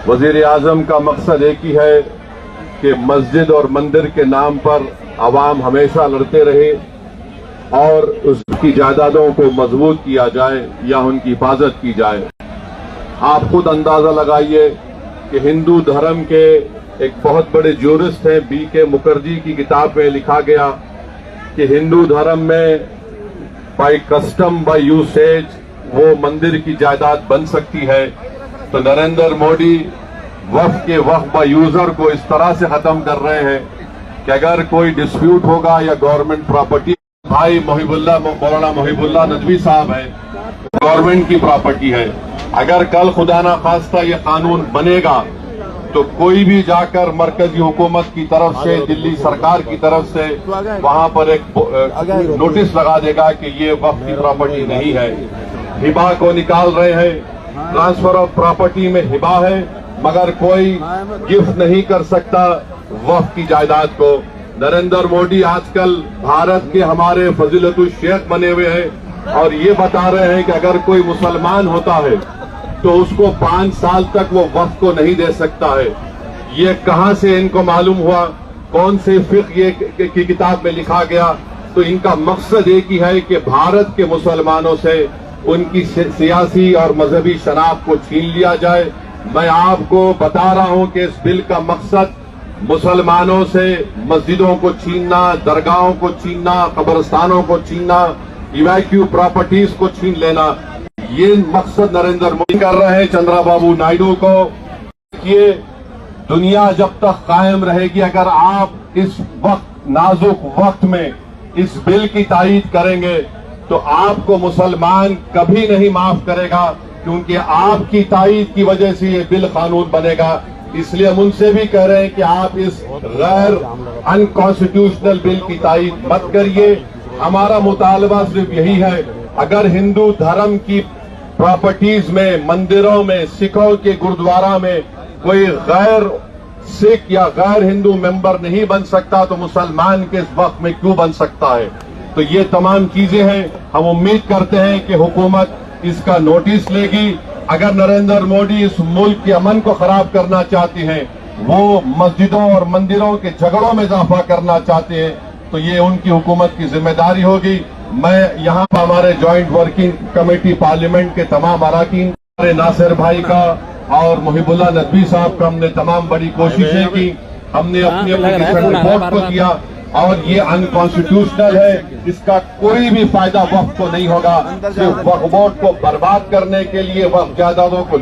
वज़ीर आज़म का मकसद एक ही है कि मस्जिद और मंदिर के नाम पर आवाम हमेशा लड़ते रहे और उसकी जायदादों को मजबूत किया जाए या उनकी हिफाजत की जाए। आप खुद अंदाजा लगाइए कि हिंदू धर्म के एक बहुत बड़े ज्यूरिस्ट हैं B.K. मुखर्जी की किताब में लिखा गया कि हिंदू धर्म में बाय कस्टम बाय यूसेज वो मंदिर की जायदाद बन सकती है। तो नरेंद्र मोदी वक्फ के वक्फ बाय यूजर को इस तरह से खत्म कर रहे हैं कि अगर कोई डिस्प्यूट होगा या गवर्नमेंट प्रॉपर्टी, भाई मौलाना मोहिबुल्लाह नदवी साहब है, गवर्नमेंट की प्रॉपर्टी है। अगर कल खुदा ना खास्ता ये कानून बनेगा तो कोई भी जाकर मरकजी हुकूमत की तरफ से, दिल्ली सरकार की तरफ से वहां पर एक नोटिस लगा देगा कि ये वक्फ की प्रॉपर्टी नहीं है। हिबा को निकाल रहे हैं, ट्रांसफर ऑफ प्रॉपर्टी में हिबा है मगर कोई गिफ्ट नहीं कर सकता वक्फ की जायदाद को। नरेंद्र मोदी आजकल भारत के हमारे फजीलतुल शेख बने हुए हैं और ये बता रहे हैं कि अगर कोई मुसलमान होता है तो उसको 5 साल तक वो वक्फ को नहीं दे सकता है। ये कहां से इनको मालूम हुआ, कौन से फिक्र ये की किताब में लिखा गया? तो इनका मकसद एक ही है कि भारत के मुसलमानों से उनकी सियासी और मजहबी शनाख्त को छीन लिया जाए। मैं आपको बता रहा हूं कि इस बिल का मकसद मुसलमानों से मस्जिदों को छीनना, दरगाहों को छीनना, कब्रस्तानों को छीनना, इवैक्यू प्रॉपर्टीज को छीन लेना, ये मकसद नरेंद्र मोदी कर रहे हैं चंद्रबाबू नायडू को। ये दुनिया जब तक कायम रहेगी, अगर आप इस वक्त नाजुक वक्त में इस बिल की तायीद करेंगे तो आपको मुसलमान कभी नहीं माफ करेगा, क्योंकि आपकी तायीद की वजह से ये बिल कानून बनेगा। इसलिए हम उनसे भी कह रहे हैं कि आप इस गैर अनकॉन्स्टिट्यूशनल बिल की तायीद मत करिए। हमारा मुतालबा सिर्फ यही है, अगर हिंदू धर्म की प्रॉपर्टीज में, मंदिरों में, सिखों के गुरुद्वारा में कोई गैर सिख या गैर हिंदू मेंबर नहीं बन सकता तो मुसलमान के इस वक्त में क्यों बन सकता है? तो ये तमाम चीजें हैं। हम उम्मीद करते हैं कि हुकूमत इसका नोटिस लेगी। अगर नरेंद्र मोदी इस मुल्क के अमन को खराब करना चाहते हैं, वो मस्जिदों और मंदिरों के झगड़ों में इजाफा करना चाहते हैं, तो ये उनकी हुकूमत की जिम्मेदारी होगी। मैं यहाँ पर हमारे ज्वाइंट वर्किंग कमेटी पार्लियामेंट के तमाम अराकीन, हमारे नासिर भाई का और मोहिबुल्लाह नदवी साहब का हमने तमाम बड़ी कोशिशें की। हमने अपनी एप्लीकेशन रिपोर्ट को दिया और ये अनकॉन्स्टिट्यूशनल है, इसका कोई भी फायदा वक्फ को नहीं होगा। सिर्फ वक्फ बोर्ड को बर्बाद करने के लिए, वक्फ जायदादों को